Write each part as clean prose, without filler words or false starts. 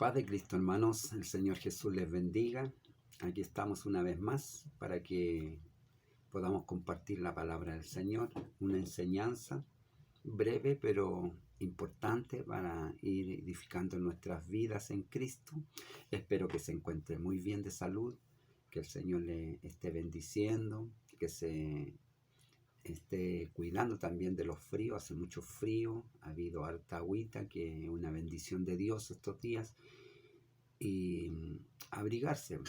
Paz de Cristo, hermanos, el Señor Jesús les bendiga. Aquí estamos una vez más para que podamos compartir la palabra del Señor, una enseñanza breve pero importante para ir edificando nuestras vidas en Cristo. Espero que se encuentre muy bien de salud, que el Señor le esté bendiciendo, que se esté cuidando también de los fríos. Hace mucho frío, ha habido harta agüita, que es una bendición de Dios estos días. Y abrigarse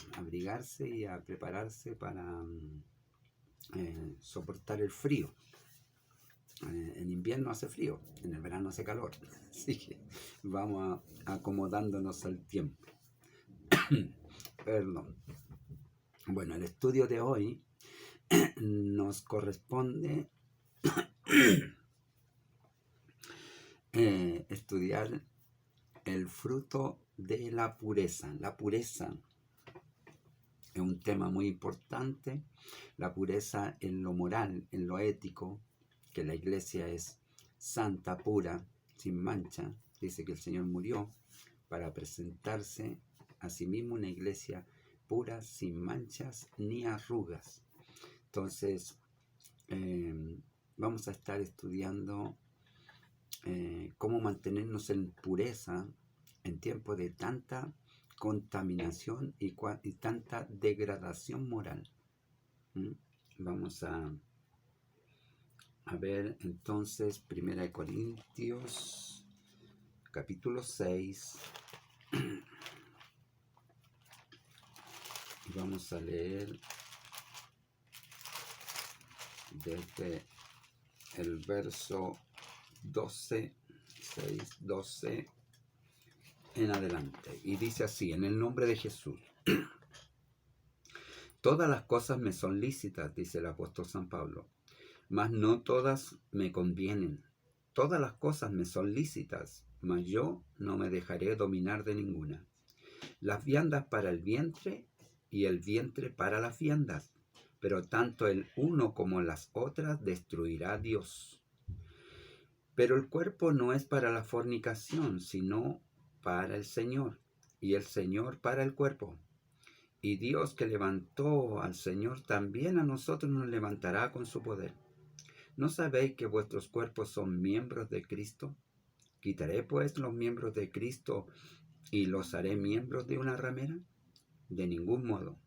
y a prepararse para soportar el frío. En invierno hace frío, en el verano hace calor, así que vamos acomodándonos al tiempo. Perdón. Bueno, el estudio de hoy nos corresponde estudiar el fruto de la pureza. La pureza es un tema muy importante, la pureza en lo moral, en lo ético, que la iglesia es santa, pura, sin mancha. Dice que el Señor murió para presentarse a sí mismo una iglesia pura, sin manchas ni arrugas. Entonces, vamos a estar estudiando cómo mantenernos en pureza en tiempos de tanta contaminación y tanta degradación moral. Vamos a ver entonces 1 Corintios capítulo 6 y vamos a leer desde el verso 12 en adelante, y dice así: en el nombre de Jesús, todas las cosas me son lícitas, dice el apóstol San Pablo, mas no todas me convienen. Todas las cosas me son lícitas, mas yo no me dejaré dominar de ninguna. Las viandas para el vientre y el vientre para las viandas, pero tanto el uno como las otras destruirá Dios. Pero el cuerpo no es para la fornicación, sino para el Señor, y el Señor para el cuerpo. Y Dios, que levantó al Señor, también a nosotros nos levantará con su poder. ¿No sabéis que vuestros cuerpos son miembros de Cristo? ¿Quitaré pues los miembros de Cristo y los haré miembros de una ramera? De ningún modo.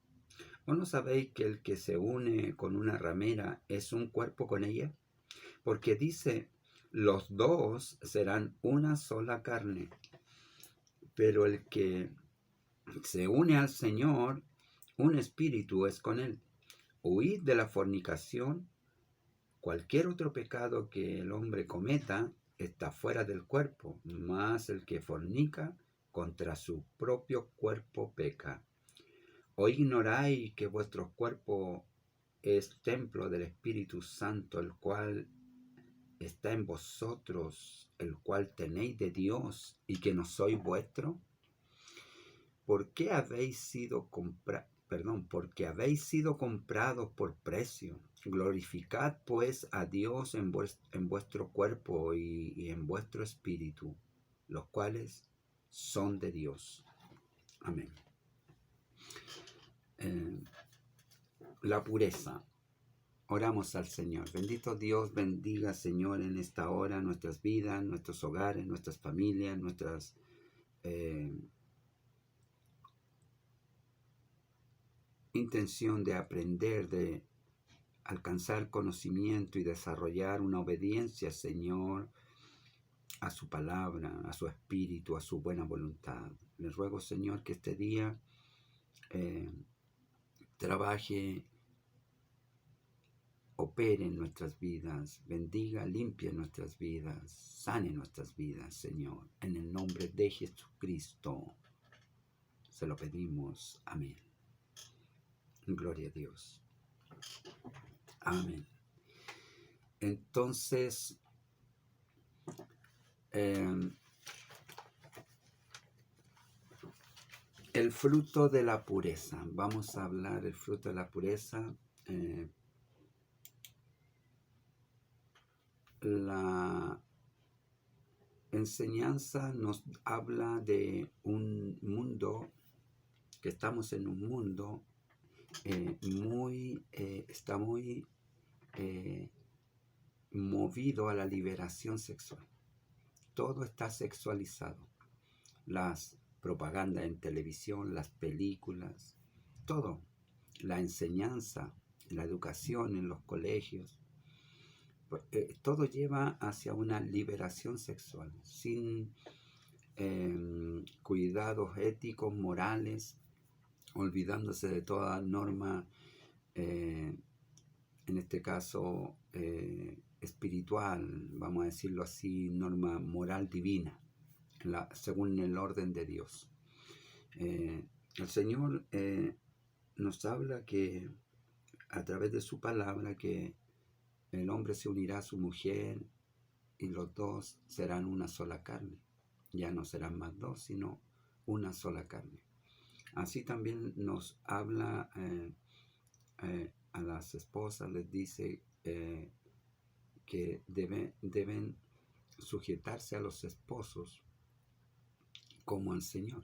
¿O no sabéis que el que se une con una ramera es un cuerpo con ella? Porque dice: los dos serán una sola carne. Pero el que se une al Señor, un espíritu es con él. Huid de la fornicación. Cualquier otro pecado que el hombre cometa está fuera del cuerpo, mas el que fornica contra su propio cuerpo peca. ¿O ignoráis que vuestro cuerpo es templo del Espíritu Santo, el cual está en vosotros, el cual tenéis de Dios, y que no sois vuestro? Porque habéis sido comprados por precio. Glorificad pues a Dios en vuestro cuerpo y en vuestro espíritu, los cuales son de Dios. Amén. La pureza. Oramos al Señor. Bendito Dios, bendiga, Señor, en esta hora nuestras vidas, nuestros hogares, nuestras familias, nuestras intención de aprender, de alcanzar conocimiento y desarrollar una obediencia, Señor, a su palabra, a su espíritu, a su buena voluntad. Le ruego, Señor, que este día trabaje, opere en nuestras vidas, bendiga, limpie nuestras vidas, sane nuestras vidas, Señor. En el nombre de Jesucristo se lo pedimos. Amén. Gloria a Dios. Amén. Entonces, el fruto de la pureza. Vamos a hablar del fruto de la pureza. La enseñanza nos habla de un mundo, que estamos en un mundo está muy movido a la liberación sexual. Todo está sexualizado. Las propagandas en televisión, las películas, todo. La enseñanza, la educación en los colegios, todo lleva hacia una liberación sexual, sin cuidados éticos, morales, olvidándose de toda norma, en este caso espiritual, vamos a decirlo así, norma moral divina, según el orden de Dios. El Señor nos habla que a través de su palabra que el hombre se unirá a su mujer y los dos serán una sola carne. Ya no serán más dos, sino una sola carne. Así también nos habla a las esposas, les dice que deben sujetarse a los esposos como al Señor.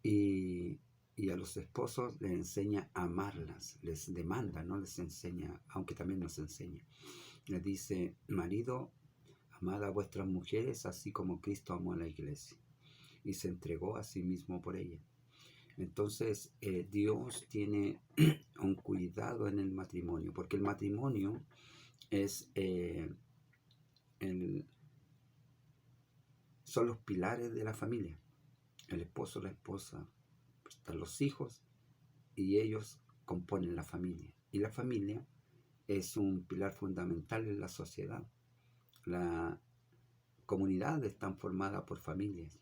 Y a los esposos les enseña a amarlas, les demanda, no les enseña, aunque también nos enseña. Les dice: marido, amad a vuestras mujeres así como Cristo amó a la iglesia y se entregó a sí mismo por ella. Entonces Dios tiene un cuidado en el matrimonio, porque el matrimonio es son los pilares de la familia. El esposo, la esposa, están los hijos y ellos componen la familia. Y la familia es un pilar fundamental en la sociedad. La comunidad está formada por familias.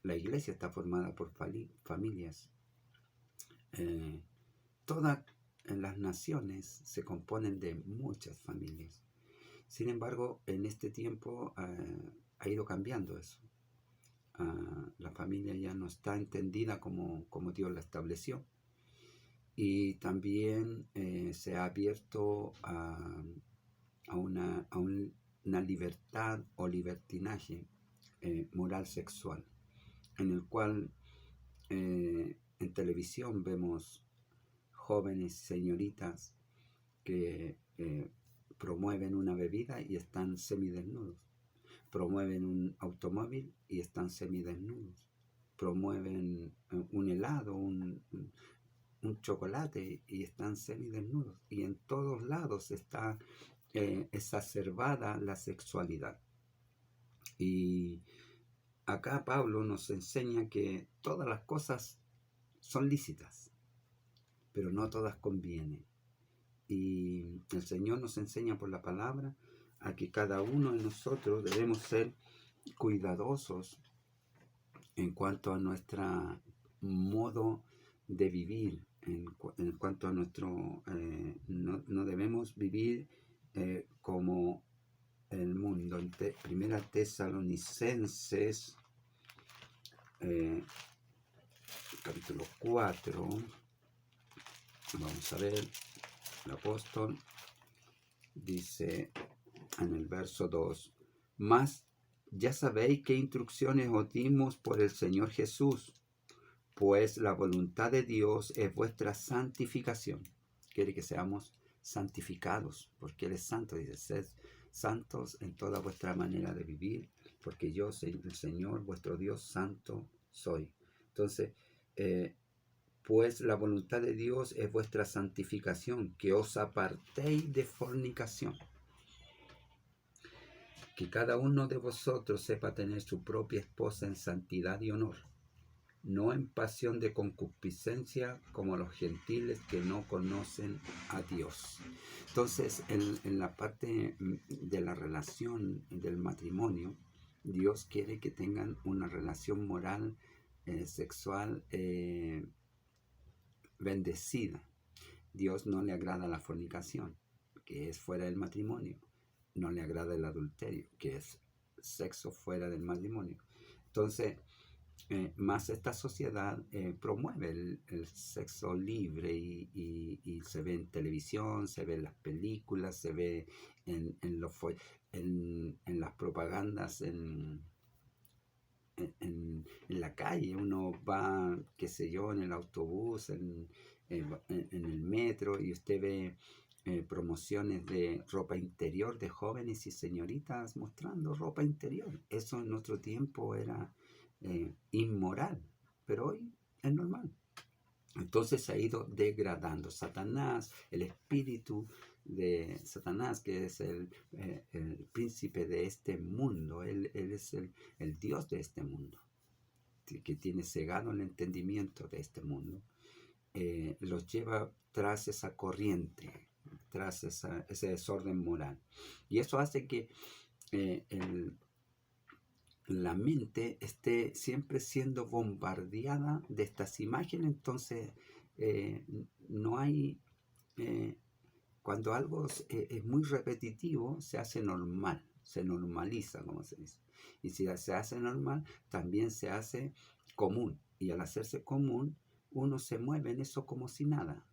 La iglesia está formada por familias. Todas las naciones se componen de muchas familias. Sin embargo, en este tiempo ha ido cambiando eso. La familia ya no está entendida como Dios la estableció. Y también se ha abierto a una libertad o libertinaje moral sexual, en el cual en televisión vemos jóvenes señoritas que promueven una bebida y están semidesnudos, promueven un automóvil y están semidesnudos, promueven un helado, un chocolate y están semidesnudos, y en todos lados está exacerbada la sexualidad. Y acá Pablo nos enseña que todas las cosas son lícitas, pero no todas convienen. Y el Señor nos enseña por la palabra a que cada uno de nosotros debemos ser cuidadosos en cuanto a nuestro modo de vivir, en cuanto a nuestro... no debemos vivir como el mundo. En Primera Tesalonicenses, capítulo 4, vamos a ver, el apóstol dice en el verso 2: mas ya sabéis qué instrucciones os dimos por el Señor Jesús, pues la voluntad de Dios es vuestra santificación. Quiere que seamos santificados, porque Él es santo. Dice: sed santos en toda vuestra manera de vivir, porque yo soy el Señor, vuestro Dios, santo soy. Entonces, pues la voluntad de Dios es vuestra santificación, que os apartéis de fornicación. Que cada uno de vosotros sepa tener su propia esposa en santidad y honor, no en pasión de concupiscencia como los gentiles que no conocen a Dios. Entonces, en la parte de la relación del matrimonio, Dios quiere que tengan una relación moral, sexual, bendecida. Dios no le agrada la fornicación, que es fuera del matrimonio. No le agrada el adulterio, que es sexo fuera del matrimonio. Entonces, más esta sociedad promueve el sexo libre y se ve en televisión, se ve en las películas, se ve en las propagandas, en en la calle, uno va, qué sé yo, en el autobús, en el metro, y usted ve promociones de ropa interior de jóvenes y señoritas mostrando ropa interior. Eso en otro tiempo era inmoral, pero hoy es normal. Entonces se ha ido degradando. Satanás, el espíritu de Satanás, que es el príncipe de este mundo, él es el Dios de este mundo, que tiene cegado el entendimiento de este mundo, los lleva tras esa corriente, tras ese desorden moral. Y eso hace que eh, el, la mente esté siempre siendo bombardeada de estas imágenes. Entonces eh, no hay, eh, cuando algo es muy repetitivo, se hace normal, se normaliza, como se dice. Y si se hace normal, también se hace común. Y al hacerse común, uno se mueve en eso como si nada.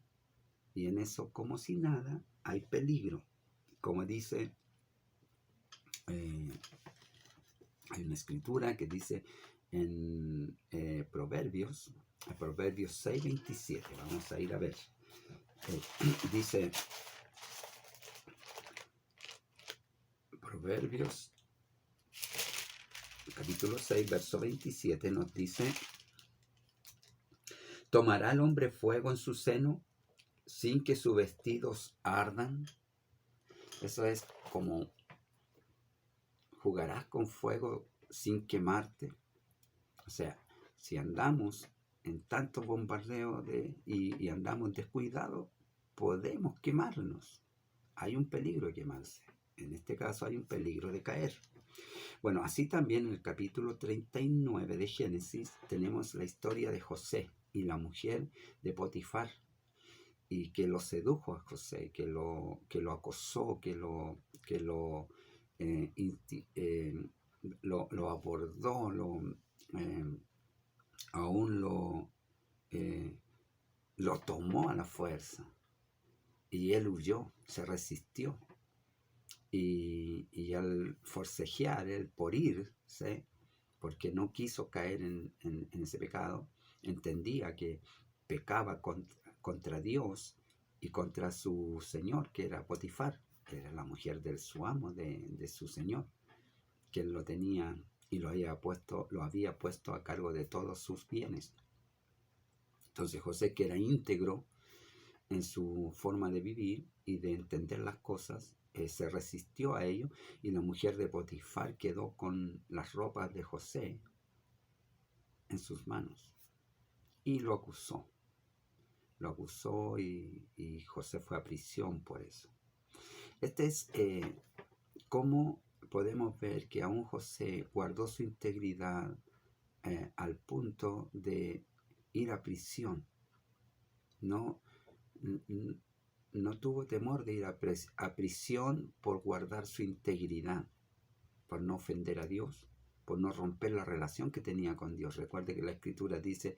Y en eso como si nada hay peligro. Como dice, hay una escritura que dice en Proverbios 6:27. Vamos a ir a ver. Dice Proverbios capítulo 6, verso 27, nos dice: ¿tomará el hombre fuego en su seno sin que sus vestidos ardan? Eso es como, ¿jugarás con fuego sin quemarte? O sea, si andamos en tanto bombardeo y andamos descuidados, podemos quemarnos. Hay un peligro de quemarse. En este caso hay un peligro de caer. Bueno, así también en el capítulo 39 de Génesis tenemos la historia de José y la mujer de Potifar, y que lo sedujo a José, que lo acosó, eh, lo abordó, eh, aún lo tomó a la fuerza. Y él huyó, se resistió. Y al forcejear, él por irse, porque no quiso caer en ese pecado, entendía que pecaba contra Dios y contra su señor, que era Potifar, que era la mujer de su amo, de su señor, que él lo tenía y lo había puesto a cargo de todos sus bienes. Entonces José, que era íntegro en su forma de vivir y de entender las cosas, se resistió a ello, y la mujer de Potifar quedó con las ropas de José en sus manos y lo acusó. Lo acusó y José fue a prisión por eso. Este es cómo podemos ver que aún José guardó su integridad al punto de ir a prisión. No, no tuvo temor de ir a prisión por guardar su integridad, por no ofender a Dios, por no romper la relación que tenía con Dios. Recuerde que la Escritura dice,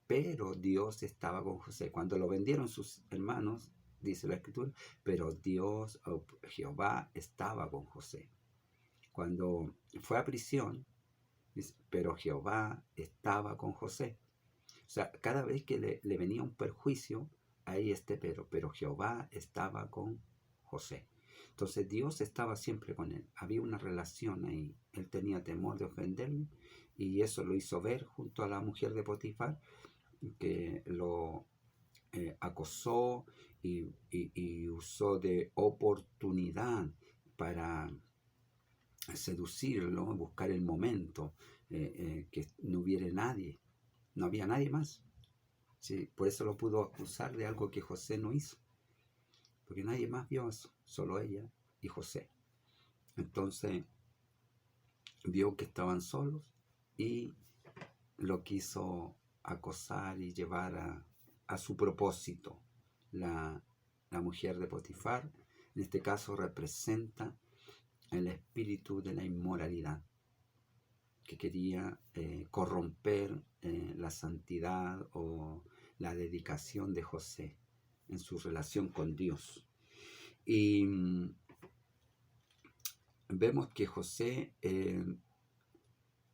pero Dios estaba con José. Cuando lo vendieron sus hermanos, dice la Escritura, pero Jehová estaba con José. Cuando fue a prisión, dice, pero Jehová estaba con José. O sea, cada vez que le venía un perjuicio, ahí pero Jehová estaba con José. Entonces Dios estaba siempre con él. Había una relación ahí. Él tenía temor de ofenderle, y eso lo hizo ver junto a la mujer de Potifar, que lo acosó y usó de oportunidad para seducirlo, buscar el momento, que no hubiera nadie. No había nadie más. Sí, por eso lo pudo acusar de algo que José no hizo. Porque nadie más vio eso, solo ella y José. Entonces vio que estaban solos y lo quiso acosar y llevar a su propósito. La mujer de Potifar, en este caso, representa el espíritu de la inmoralidad, que quería corromper la santidad o la dedicación de José en su relación con Dios. Y vemos que José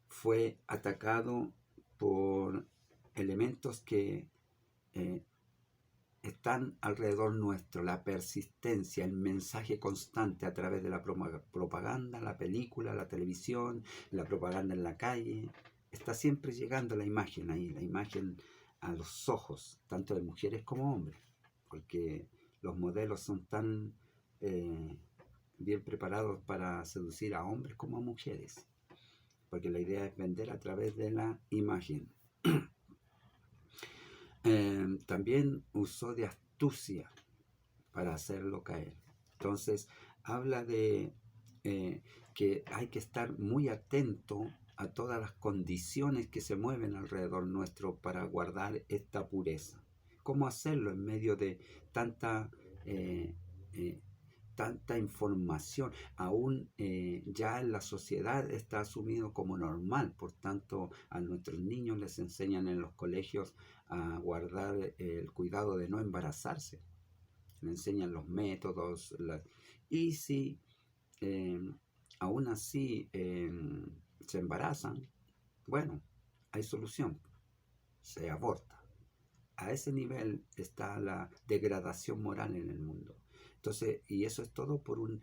fue atacado por elementos que están alrededor nuestro, la persistencia, el mensaje constante a través de la propaganda, la película, la televisión, la propaganda en la calle. Está siempre llegando la imagen ahí, la imagen a los ojos, tanto de mujeres como hombres, porque los modelos son tan bien preparados para seducir a hombres como a mujeres, porque la idea es vender a través de la imagen. También usó de astucia para hacerlo caer. Entonces, habla de que hay que estar muy atento a todas las condiciones que se mueven alrededor nuestro para guardar esta pureza. ¿Cómo hacerlo en medio de tanta información? Aún ya en la sociedad está asumido como normal, por tanto a nuestros niños les enseñan en los colegios a guardar el cuidado de no embarazarse, le enseñan los métodos, y si aún así se embarazan, bueno, hay solución, se aborta. A ese nivel está la degradación moral en el mundo. Entonces, y eso es todo por un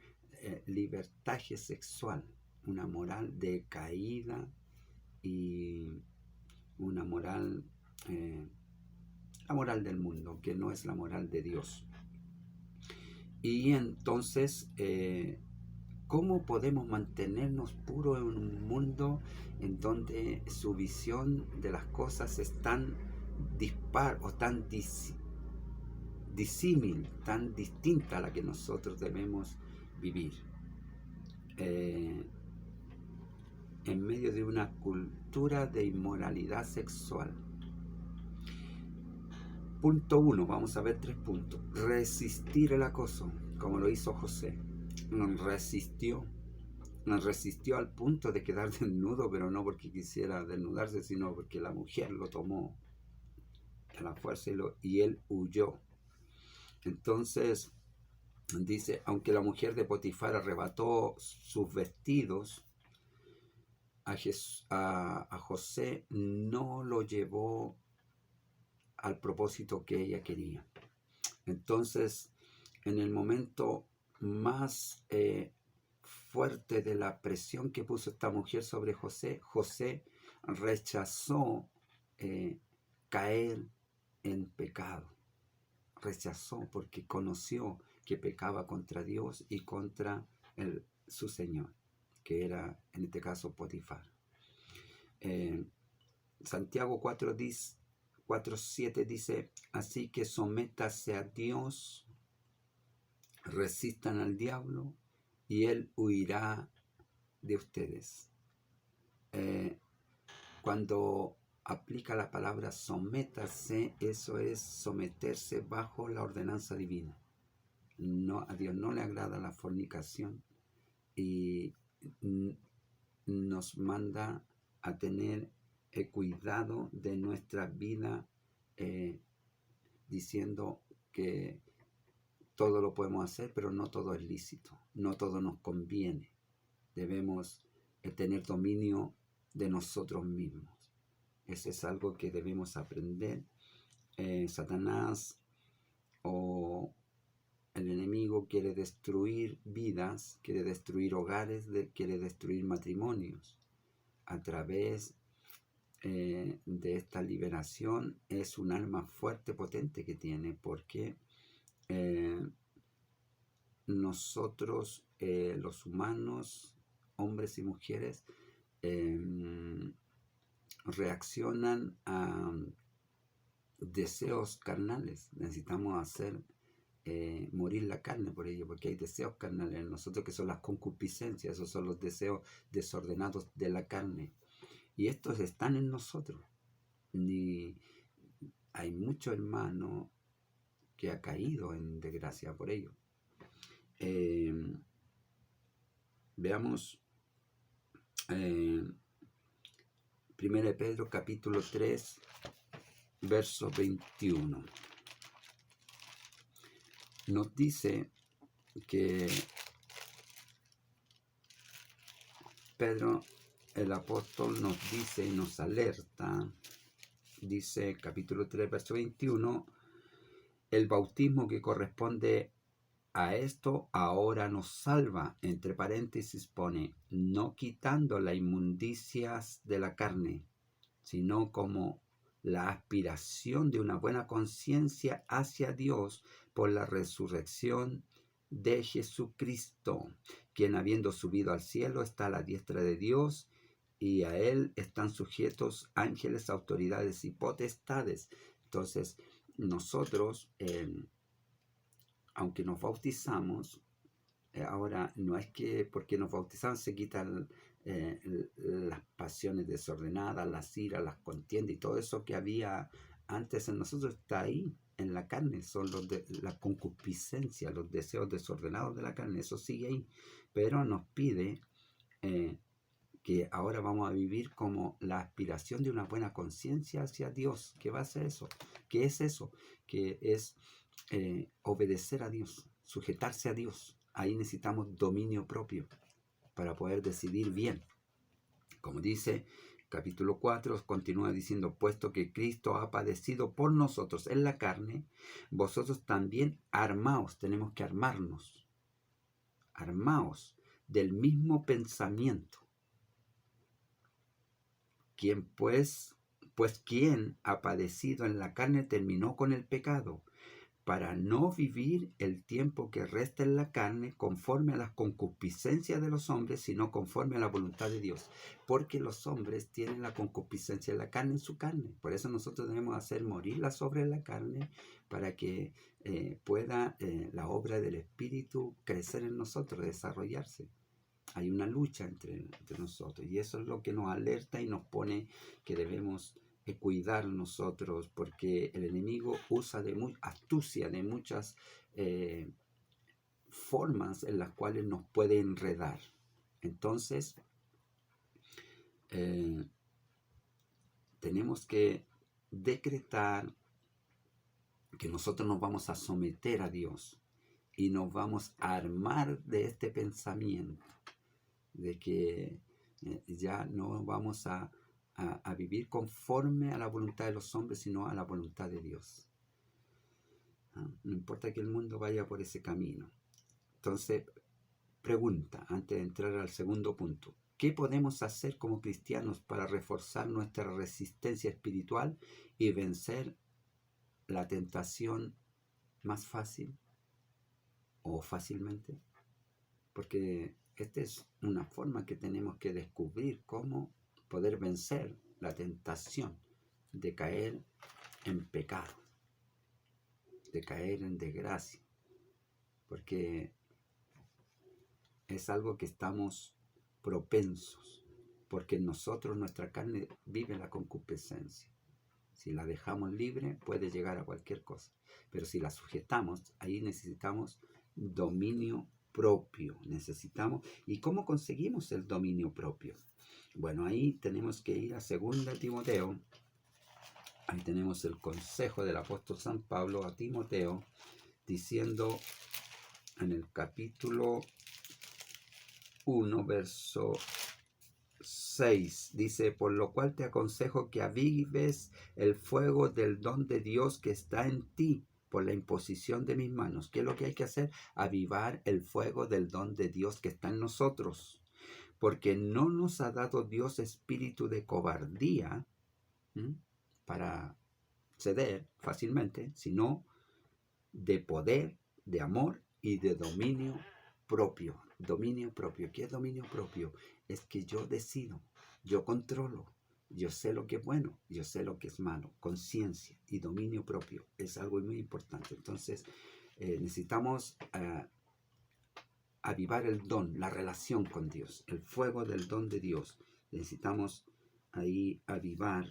libertaje sexual, una moral decaída y una moral, la moral del mundo, que no es la moral de Dios. Y entonces, ¿cómo podemos mantenernos puros en un mundo en donde su visión de las cosas es tan dispar o tan disímil, tan distinta a la que nosotros debemos vivir? En medio de una cultura de inmoralidad sexual. Punto 1, vamos a ver 3 puntos. Resistir el acoso, como lo hizo José. Resistió al punto de quedar desnudo, pero no porque quisiera desnudarse, sino porque la mujer lo tomó a la fuerza y él huyó. Entonces dice, aunque la mujer de Potifar arrebató sus vestidos, a José no lo llevó al propósito que ella quería. Entonces, en el momento más fuerte de la presión que puso esta mujer sobre José, José rechazó caer en pecado. Rechazó porque conoció que pecaba contra Dios y contra su Señor, que era en este caso Potifar. Santiago 4:7 dice, así que sométase a Dios, resistan al diablo y él huirá de ustedes. Cuando aplica la palabra sométase, eso es someterse bajo la ordenanza divina. No, a Dios no le agrada la fornicación y nos manda a tener cuidado de nuestra vida, diciendo que todo lo podemos hacer, pero no todo es lícito, no todo nos conviene. Debemos tener dominio de nosotros mismos. Eso es algo que debemos aprender. Satanás o el enemigo quiere destruir vidas, quiere destruir hogares, quiere destruir matrimonios. A través de esta liberación es un arma fuerte, potente que tiene, porque nosotros, los humanos, hombres y mujeres, reaccionan a deseos carnales. Necesitamos hacer morir la carne por ello, porque hay deseos carnales en nosotros que son las concupiscencias, esos son los deseos desordenados de la carne. Y estos están en nosotros. Y hay mucho hermano que ha caído en desgracia por ello. Veamos 1 Pedro capítulo 3, verso 21. Nos dice que Pedro, el apóstol, nos dice, nos alerta, dice capítulo 3, verso 21, el bautismo que corresponde a esto ahora nos salva, entre paréntesis pone, no quitando las inmundicias de la carne, sino como la aspiración de una buena conciencia hacia Dios por la resurrección de Jesucristo, quien habiendo subido al cielo está a la diestra de Dios, y a él están sujetos ángeles, autoridades y potestades. Entonces, nosotros, aunque nos bautizamos, ahora no es que porque nos bautizamos se quitan las pasiones desordenadas, las iras, las contiendas y todo eso que había antes en nosotros está ahí, en la carne, son la concupiscencia, los deseos desordenados de la carne, eso sigue ahí, pero nos pide que ahora vamos a vivir como la aspiración de una buena conciencia hacia Dios. ¿Qué va a ser eso? ¿Qué es eso? Que es obedecer a Dios, sujetarse a Dios. Ahí necesitamos dominio propio para poder decidir bien. Como dice capítulo 4, continúa diciendo, puesto que Cristo ha padecido por nosotros en la carne, vosotros también armaos, tenemos que armarnos del mismo pensamiento. Quien pues quien ha padecido en la carne terminó con el pecado, para no vivir el tiempo que resta en la carne conforme a las concupiscencias de los hombres, sino conforme a la voluntad de Dios. Porque los hombres tienen la concupiscencia de la carne en su carne. Por eso nosotros debemos hacer morir las obras de la carne para que pueda la obra del Espíritu crecer en nosotros, desarrollarse. Hay una lucha entre nosotros y eso es lo que nos alerta y nos pone que debemos cuidar nosotros, porque el enemigo usa de astucia, de muchas formas en las cuales nos puede enredar. Entonces, tenemos que decretar que nosotros nos vamos a someter a Dios y nos vamos a armar de este pensamiento de que ya no vamos a vivir conforme a la voluntad de los hombres, sino a la voluntad de Dios. No importa que el mundo vaya por ese camino. Entonces, pregunta, antes de entrar al segundo punto, ¿qué podemos hacer como cristianos para reforzar nuestra resistencia espiritual y vencer la tentación más fácil o fácilmente? Porque esta es una forma que tenemos que descubrir cómo poder vencer la tentación de caer en pecado, de caer en desgracia, porque es algo que estamos propensos, porque en nosotros nuestra carne vive la concupiscencia. Si la dejamos libre puede llegar a cualquier cosa, pero si la sujetamos, ahí necesitamos dominio propio, necesitamos. ¿Y cómo conseguimos el dominio propio? Bueno, ahí tenemos que ir a 2 Timoteo. Ahí tenemos el consejo del apóstol San Pablo a Timoteo, diciendo en el capítulo 1, verso 6, dice, por lo cual te aconsejo que avives el fuego del don de Dios que está en ti por la imposición de mis manos. ¿Qué es lo que hay que hacer? Avivar el fuego del don de Dios que está en nosotros. Porque no nos ha dado Dios espíritu de cobardía para ceder fácilmente, sino de poder, de amor y de dominio propio. Dominio propio. ¿Qué es dominio propio? Es que yo decido, yo controlo, yo sé lo que es bueno, yo sé lo que es malo. Conciencia y dominio propio es algo muy importante. Entonces, necesitamos avivar el don, la relación con Dios, el fuego del don de Dios. Necesitamos ahí avivar.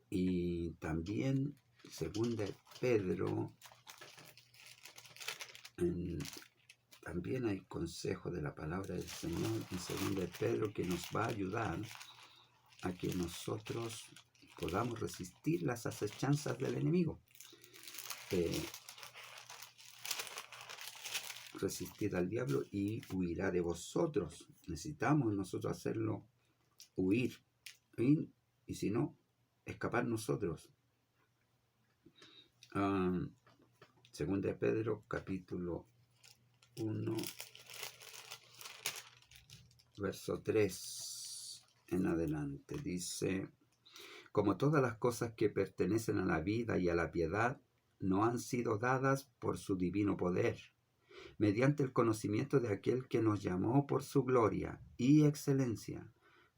Y también, según de Pedro, también hay consejo de la palabra del Señor en 2 de Pedro que nos va a ayudar a que nosotros podamos resistir las acechanzas del enemigo. resistid al diablo y huirá de vosotros. Necesitamos nosotros hacerlo huir. Y si no, escapar nosotros. Segunda de Pedro, capítulo 1, verso 3 en adelante. Dice: como todas las cosas que pertenecen a la vida y a la piedad, no han sido dadas por su divino poder, mediante el conocimiento de aquel que nos llamó por su gloria y excelencia,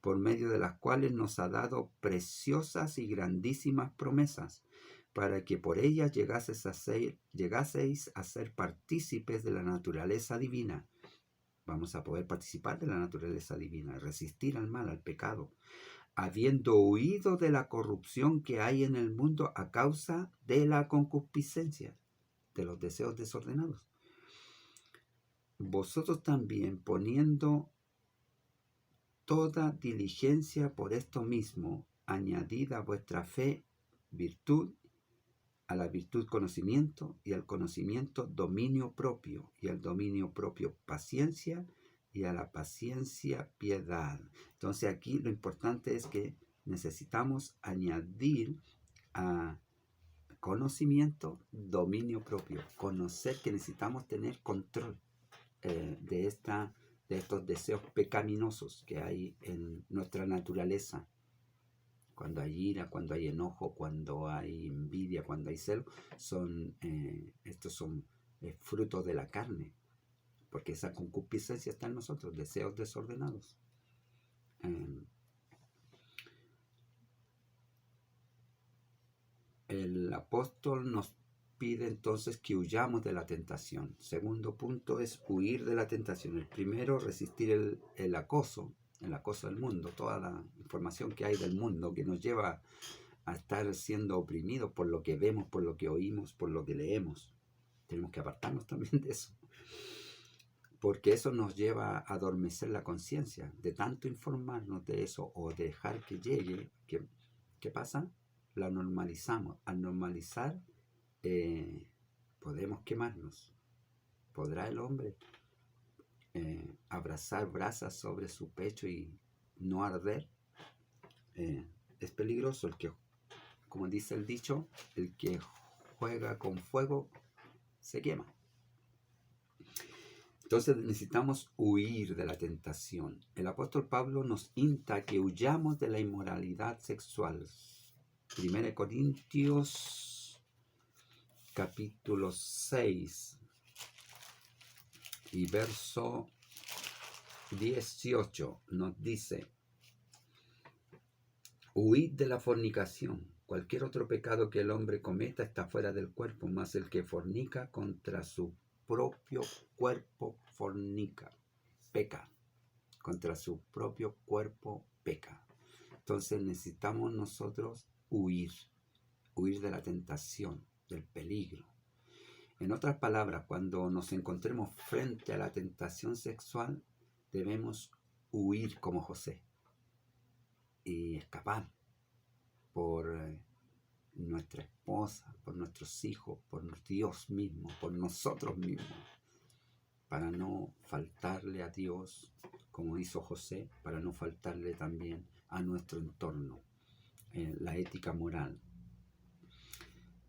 por medio de las cuales nos ha dado preciosas y grandísimas promesas, para que por ellas llegaseis a ser partícipes de la naturaleza divina. Vamos a poder participar de la naturaleza divina, resistir al mal, al pecado, habiendo huido de la corrupción que hay en el mundo a causa de la concupiscencia, de los deseos desordenados. Vosotros también, poniendo toda diligencia por esto mismo, añadid a vuestra fe virtud, a la virtud conocimiento, y al conocimiento dominio propio, y al dominio propio paciencia, y a la paciencia piedad. Entonces aquí lo importante es que necesitamos añadir a conocimiento dominio propio, conocer que necesitamos tener control de estos deseos pecaminosos que hay en nuestra naturaleza. Cuando hay ira, cuando hay enojo, cuando hay envidia, cuando hay celo, estos son frutos de la carne, porque esa concupiscencia está en nosotros, deseos desordenados. El apóstol nos pide entonces que huyamos de la tentación. Segundo punto es huir de la tentación. El primero, resistir el acoso del mundo, toda la información que hay del mundo que nos lleva a estar siendo oprimidos por lo que vemos, por lo que oímos, por lo que leemos. Tenemos que apartarnos también de eso, porque eso nos lleva a adormecer la conciencia. De tanto informarnos de eso o dejar que llegue, ¿qué pasa? La normalizamos. Al normalizar, podemos quemarnos. ¿Podrá el hombre abrazar brasas sobre su pecho y no arder? Es peligroso. Como dice el dicho, el que juega con fuego se quema. Entonces necesitamos huir de la tentación. El apóstol Pablo nos insta a que huyamos de la inmoralidad sexual. 1 Corintios capítulo 6 y verso 18 nos dice: huid de la fornicación. Cualquier otro pecado que el hombre cometa está fuera del cuerpo, mas el que fornica contra su propio cuerpo fornica, peca. Contra su propio cuerpo peca. Entonces necesitamos nosotros huir de la tentación, del peligro. En otras palabras, cuando nos encontremos frente a la tentación sexual, debemos huir como José y escapar por nuestra esposa, por nuestros hijos, por Dios mismo, por nosotros mismos, para no faltarle a Dios como hizo José, para no faltarle también a nuestro entorno, la ética moral.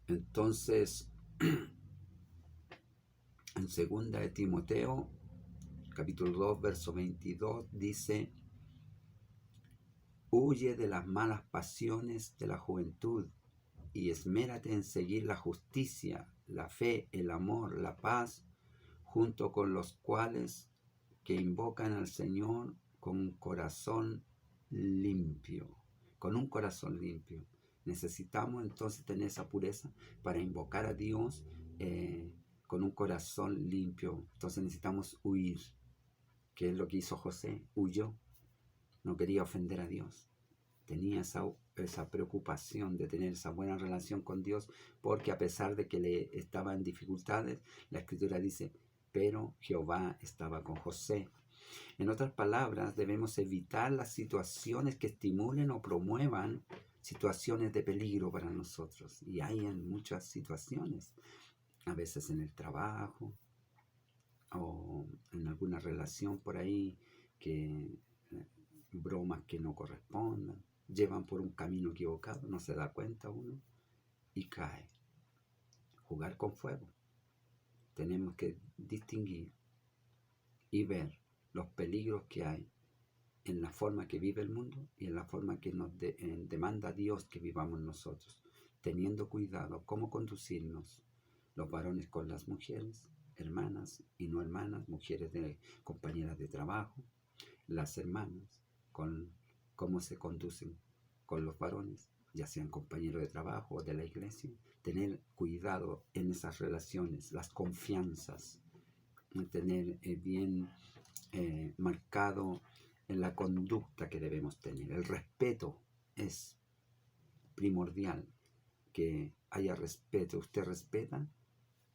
Entonces, en 2 de Timoteo, capítulo 2, verso 22, dice: huye de las malas pasiones de la juventud y esmérate en seguir la justicia, la fe, el amor, la paz, junto con los cuales que invocan al Señor con un corazón limpio. Con un corazón limpio. Necesitamos entonces tener esa pureza para invocar a Dios con un corazón limpio. Entonces necesitamos huir, que es lo que hizo José. Huyó, no quería ofender a Dios. Tenía esa preocupación de tener esa buena relación con Dios, porque a pesar de que le estaba en dificultades, la Escritura dice: pero Jehová estaba con José. En otras palabras, debemos evitar las situaciones que estimulen o promuevan situaciones de peligro para nosotros. Y hay en muchas situaciones, a veces en el trabajo, o en alguna relación por ahí, que bromas que no correspondan, llevan por un camino equivocado, no se da cuenta uno y cae. Jugar con fuego. Tenemos que distinguir y ver los peligros que hay en la forma que vive el mundo y en la forma que nos demanda Dios que vivamos nosotros, teniendo cuidado cómo conducirnos, los varones con las mujeres, hermanas y no hermanas, mujeres de compañeras de trabajo, las hermanas con cómo se conducen con los varones, ya sean compañeros de trabajo o de la iglesia, tener cuidado en esas relaciones, las confianzas, tener bien marcado en la conducta que debemos tener. El respeto es primordial, que haya respeto. Usted respeta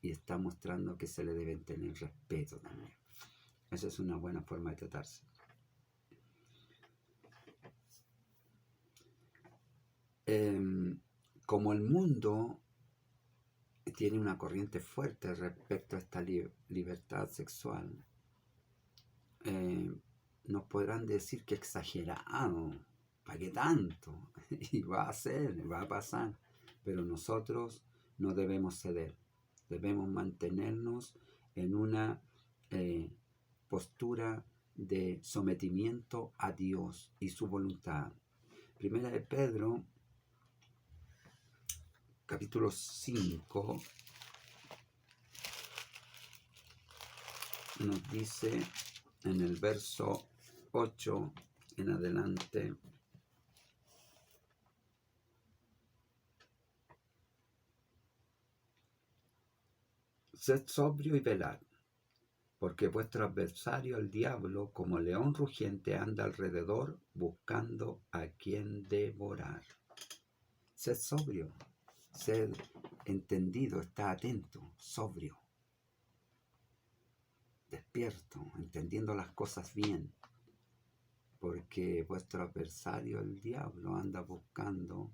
y está mostrando que se le deben tener respeto también. Esa es una buena forma de tratarse. Como el mundo tiene una corriente fuerte respecto a esta libertad sexual, nos podrán decir que exagerado, ¿para qué tanto? Y va a ser, va a pasar, pero nosotros no debemos ceder, debemos mantenernos en una postura de sometimiento a Dios y su voluntad. Primera de Pedro, capítulo 5, nos dice en el verso 8 en adelante: sed sobrio y velad, porque vuestro adversario el diablo, como león rugiente, anda alrededor buscando a quien devorar. Sed sobrio, sed entendido, está atento, sobrio, despierto, entendiendo las cosas bien, porque vuestro adversario el diablo anda buscando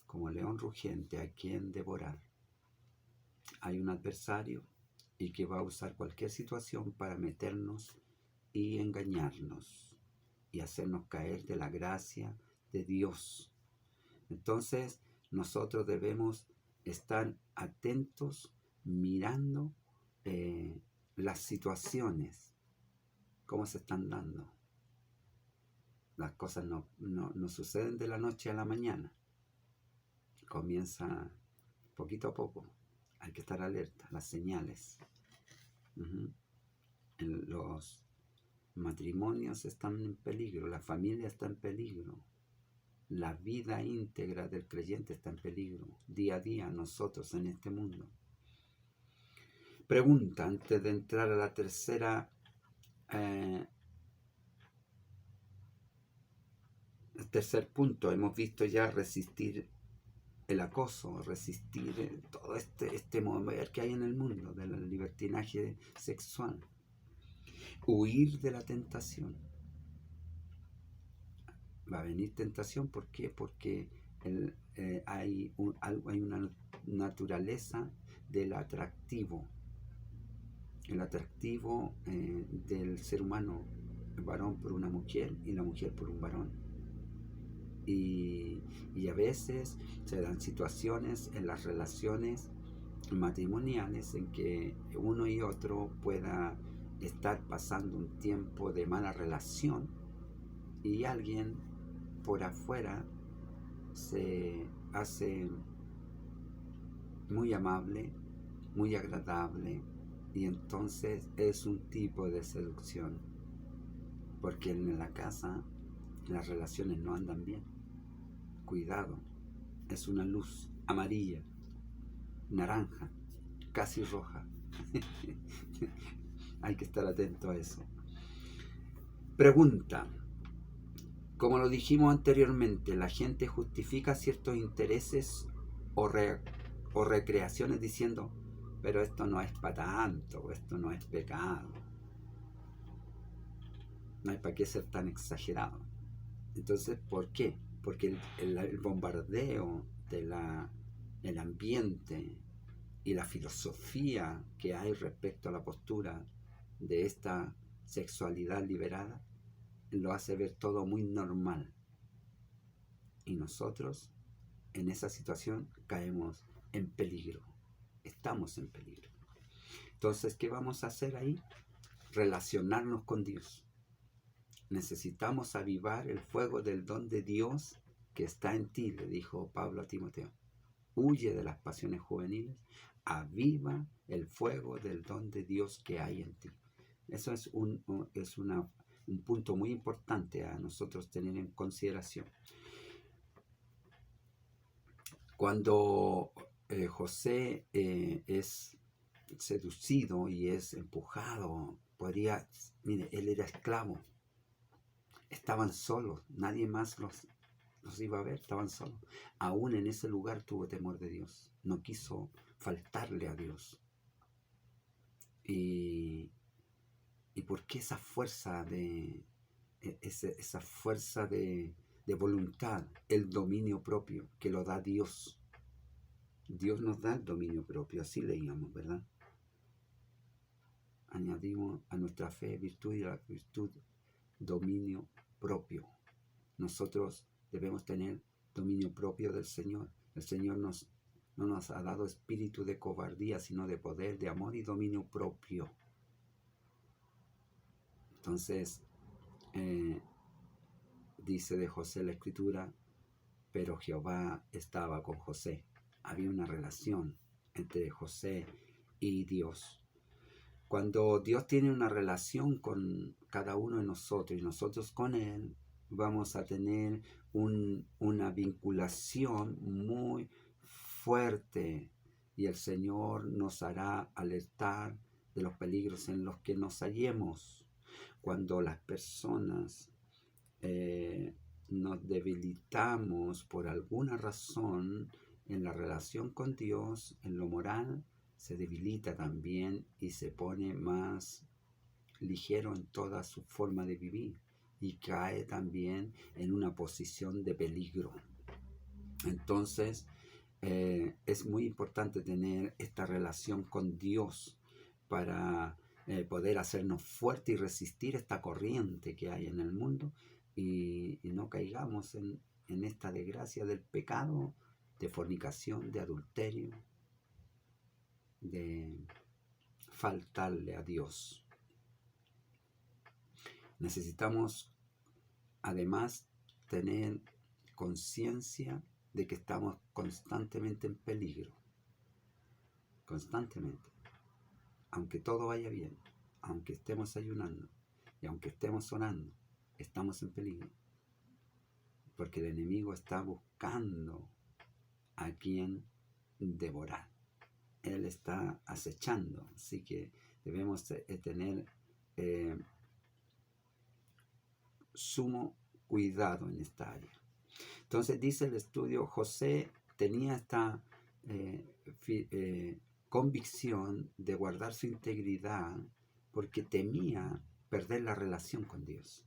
como león rugiente a quien devorar. Hay un adversario y que va a usar cualquier situación para meternos y engañarnos y hacernos caer de la gracia de Dios. Entonces nosotros debemos estar atentos, mirando las situaciones, cómo se están dando. Las cosas no suceden de la noche a la mañana. Comienza poquito a poco. Hay que estar alerta, las señales. Los matrimonios están en peligro, la familia está en peligro, la vida íntegra del creyente está en peligro, día a día nosotros en este mundo. Pregunta, antes de entrar a la tercera, el tercer punto. Hemos visto ya resistir el acoso, resistir todo este mover que hay en el mundo del libertinaje sexual, huir de la tentación. Va a venir tentación, ¿por qué? Porque hay una naturaleza del atractivo, el atractivo del ser humano, el varón por una mujer y la mujer por un varón. Y a veces se dan situaciones en las relaciones matrimoniales en que uno y otro pueda estar pasando un tiempo de mala relación y alguien por afuera se hace muy amable, muy agradable, y entonces es un tipo de seducción, porque en la casa las relaciones no andan bien. Cuidado, es una luz amarilla, naranja, casi roja. Hay que estar atento a eso. Pregunta: como lo dijimos anteriormente, la gente justifica ciertos intereses o recreaciones diciendo, pero esto no es para tanto, esto no es pecado, no hay para qué ser tan exagerado. Entonces, ¿por qué? Porque el bombardeo del ambiente y la filosofía que hay respecto a la postura de esta sexualidad liberada, lo hace ver todo muy normal. Y nosotros en esa situación caemos en peligro. Estamos en peligro. Entonces, ¿qué vamos a hacer ahí? Relacionarnos con Dios. Necesitamos avivar el fuego del don de Dios que está en ti, le dijo Pablo a Timoteo. Huye de las pasiones juveniles, aviva el fuego del don de Dios que hay en ti. Eso es un punto muy importante a nosotros tener en consideración. Cuando José es seducido y es empujado, mire, él era esclavo, estaban solos, nadie más los iba a ver, estaban solos. Aún en ese lugar tuvo temor de Dios, no quiso faltarle a Dios. ¿Y por qué esa fuerza de voluntad, el dominio propio que lo da Dios? Dios nos da el dominio propio, así leíamos, ¿verdad? Añadimos a nuestra fe virtud y a la virtud dominio propio. Nosotros debemos tener dominio propio del Señor. El Señor no nos ha dado espíritu de cobardía, sino de poder, de amor y dominio propio. Entonces, dice de José la Escritura, pero Jehová estaba con José. Había una relación entre José y Dios. Cuando Dios tiene una relación con cada uno de nosotros y nosotros con Él, vamos a tener una vinculación muy fuerte y el Señor nos hará alertar de los peligros en los que nos hallemos. Cuando las personas nos debilitamos por alguna razón en la relación con Dios, en lo moral, se debilita también y se pone más ligero en toda su forma de vivir y cae también en una posición de peligro. Entonces, es muy importante tener esta relación con Dios para poder hacernos fuerte y resistir esta corriente que hay en el mundo y no caigamos en esta desgracia del pecado, de fornicación, de adulterio, de faltarle a Dios. Necesitamos además tener conciencia de que estamos constantemente en peligro, constantemente. Aunque todo vaya bien, aunque estemos ayunando y aunque estemos orando, estamos en peligro. Porque el enemigo está buscando a quien devorar. Él está acechando, así que debemos tener sumo cuidado en esta área. Entonces dice el estudio, José tenía esta convicción de guardar su integridad porque temía perder la relación con Dios.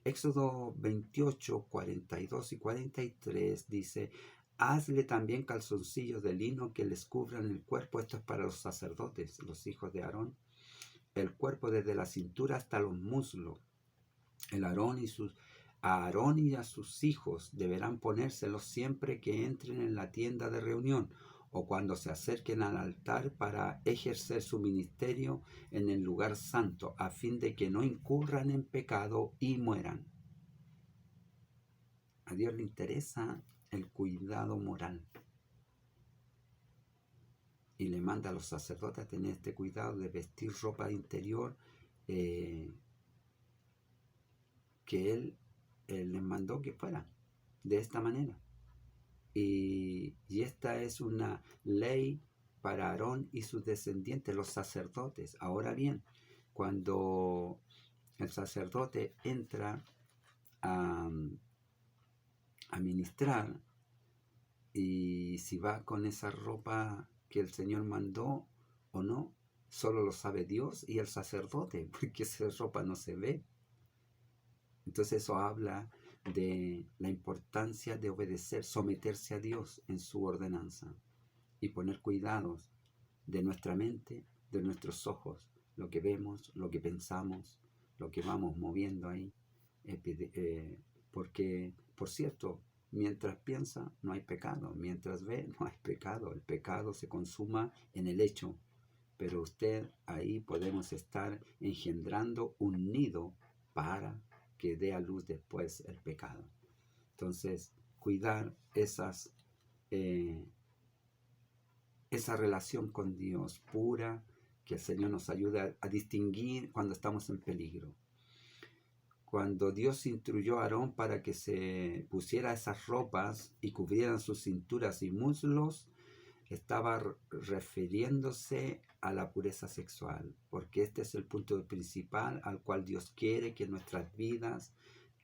Éxodo 28, 42 y 43 dice, hazle también calzoncillos de lino que les cubran el cuerpo. Esto es para los sacerdotes, los hijos de Aarón. El cuerpo desde la cintura hasta los muslos. A Aarón y a sus hijos deberán ponérselos siempre que entren en la tienda de reunión o cuando se acerquen al altar para ejercer su ministerio en el lugar santo, a fin de que no incurran en pecado y mueran. A Dios le interesa el cuidado moral y le manda a los sacerdotes a tener este cuidado de vestir ropa interior que Él les mandó que fuera de esta manera. Y esta es una ley para Aarón y sus descendientes, los sacerdotes. Ahora bien, cuando el sacerdote entra a ministrar, y si va con esa ropa que el Señor mandó o no, solo lo sabe Dios y el sacerdote, porque esa ropa no se ve. Entonces eso habla de la importancia de obedecer, someterse a Dios en su ordenanza y poner cuidados de nuestra mente, de nuestros ojos, lo que vemos, lo que pensamos, lo que vamos moviendo ahí. Porque, por cierto, mientras piensa no hay pecado, mientras ve no hay pecado. El pecado se consuma en el hecho, pero ahí podemos estar engendrando un nido para que dé a luz después el pecado. Entonces, cuidar esa relación con Dios pura, que el Señor nos ayude a distinguir cuando estamos en peligro. Cuando Dios instruyó a Aarón para que se pusiera esas ropas y cubrieran sus cinturas y muslos, estaba refiriéndose a la pureza sexual, porque este es el punto principal al cual Dios quiere que nuestras vidas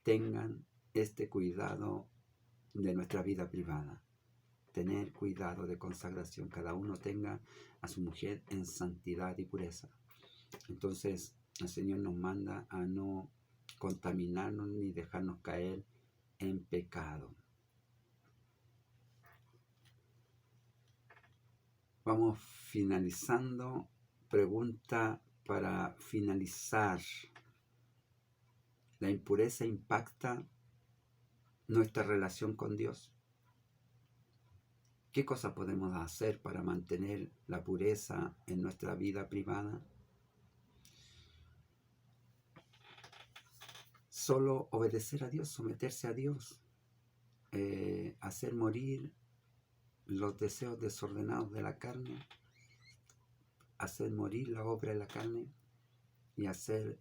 tengan este cuidado de nuestra vida privada. Tener cuidado de consagración, cada uno tenga a su mujer en santidad y pureza. Entonces el Señor nos manda a no contaminarnos ni dejarnos caer en pecado. Vamos finalizando. Pregunta para finalizar. ¿La impureza impacta nuestra relación con Dios? ¿Qué cosa podemos hacer para mantener la pureza en nuestra vida privada? Solo obedecer a Dios, someterse a Dios, hacer morir los deseos desordenados de la carne, hacer morir la obra de la carne y hacer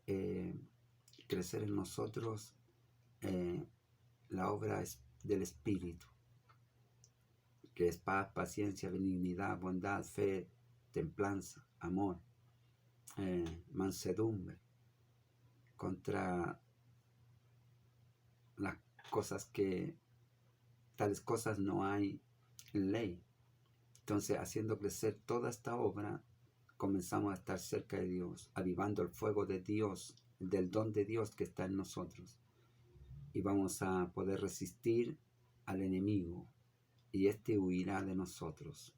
crecer en nosotros la obra del Espíritu, que es paz, paciencia, benignidad, bondad, fe, templanza, amor, mansedumbre. Contra las cosas tales cosas no hay en ley. Entonces, haciendo crecer toda esta obra, comenzamos a estar cerca de Dios, avivando el fuego de Dios, del don de Dios que está en nosotros. Y vamos a poder resistir al enemigo y éste huirá de nosotros.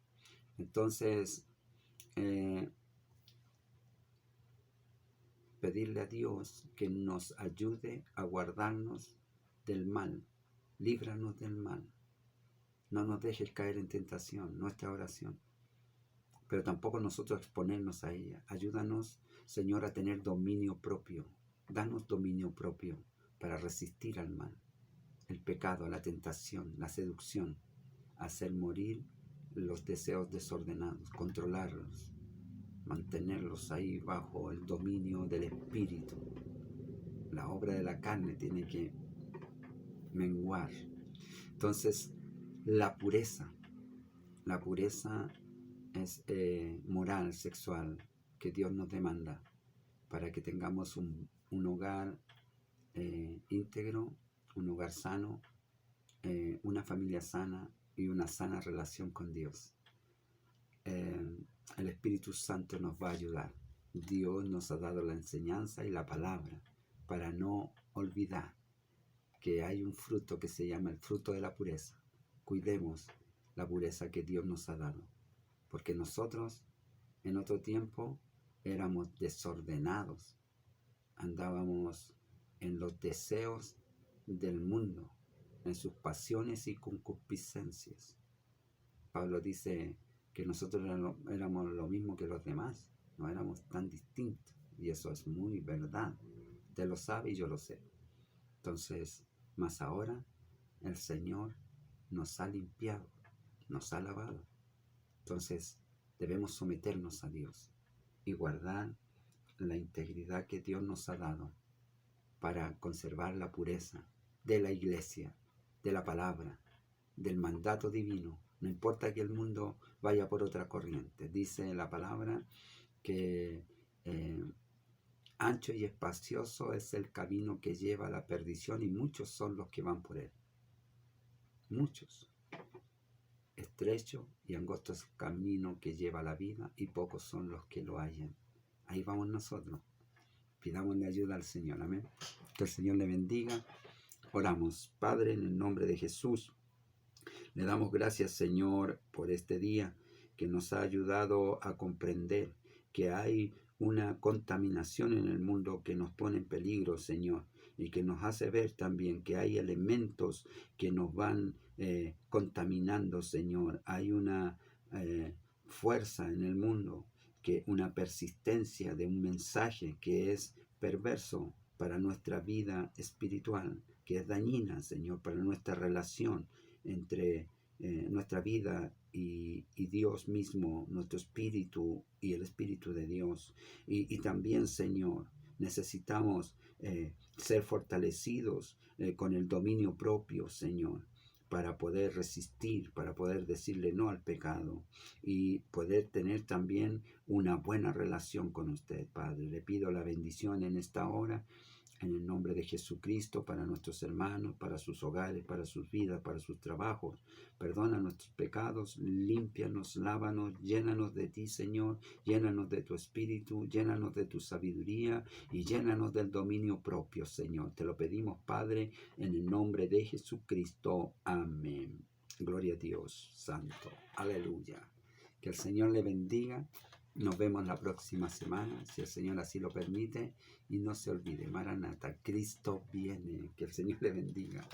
Entonces, pedirle a Dios que nos ayude a guardarnos del mal, líbranos del mal. No nos dejes caer en tentación, nuestra oración. Pero tampoco nosotros exponernos a ella. Ayúdanos, Señor, a tener dominio propio. Danos dominio propio para resistir al mal, el pecado, la tentación, la seducción, hacer morir los deseos desordenados, controlarlos, mantenerlos ahí bajo el dominio del Espíritu. La obra de la carne tiene que menguar. Entonces, la pureza es moral, sexual, que Dios nos demanda para que tengamos un hogar íntegro, un hogar sano, una familia sana y una sana relación con Dios. El Espíritu Santo nos va a ayudar. Dios nos ha dado la enseñanza y la palabra para no olvidar que hay un fruto que se llama el fruto de la pureza. Cuidemos la pureza que Dios nos ha dado, porque nosotros en otro tiempo éramos desordenados, andábamos en los deseos del mundo, en sus pasiones y concupiscencias. Pablo dice que nosotros éramos lo mismo que los demás, no éramos tan distintos, y eso es muy verdad. Usted lo sabe y yo lo sé. Entonces, más ahora el Señor nos ha limpiado, nos ha lavado. Entonces debemos someternos a Dios y guardar la integridad que Dios nos ha dado para conservar la pureza de la iglesia, de la palabra, del mandato divino. No importa que el mundo vaya por otra corriente. Dice la palabra que ancho y espacioso es el camino que lleva a la perdición y muchos son los que van por él. Muchos. Estrecho y angosto es el camino que lleva a la vida y pocos son los que lo hallan. Ahí vamos nosotros. Pidámosle ayuda al Señor. Amén. Que el Señor le bendiga. Oramos. Padre, en el nombre de Jesús, le damos gracias, Señor, por este día que nos ha ayudado a comprender que hay una contaminación en el mundo que nos pone en peligro, Señor, y que nos hace ver también que hay elementos que nos van contaminando, Señor. Hay una fuerza en el mundo, que una persistencia de un mensaje que es perverso para nuestra vida espiritual, que es dañina, Señor, para nuestra relación entre nuestra vida y Dios mismo, nuestro espíritu y el espíritu de Dios. Y también, Señor, necesitamos ser fortalecidos con el dominio propio, Señor, para poder resistir, para poder decirle no al pecado y poder tener también una buena relación con usted, Padre. Le pido la bendición en esta hora, en el nombre de Jesucristo, para nuestros hermanos, para sus hogares, para sus vidas, para sus trabajos. Perdona nuestros pecados, límpianos, lávanos, llénanos de ti, Señor, llénanos de tu espíritu, llénanos de tu sabiduría y llénanos del dominio propio, Señor. Te lo pedimos, Padre, en el nombre de Jesucristo. Amén. Gloria a Dios Santo. Aleluya. Que el Señor le bendiga. Nos vemos la próxima semana, si el Señor así lo permite. Y no se olvide, Maranata, Cristo viene. Que el Señor le bendiga.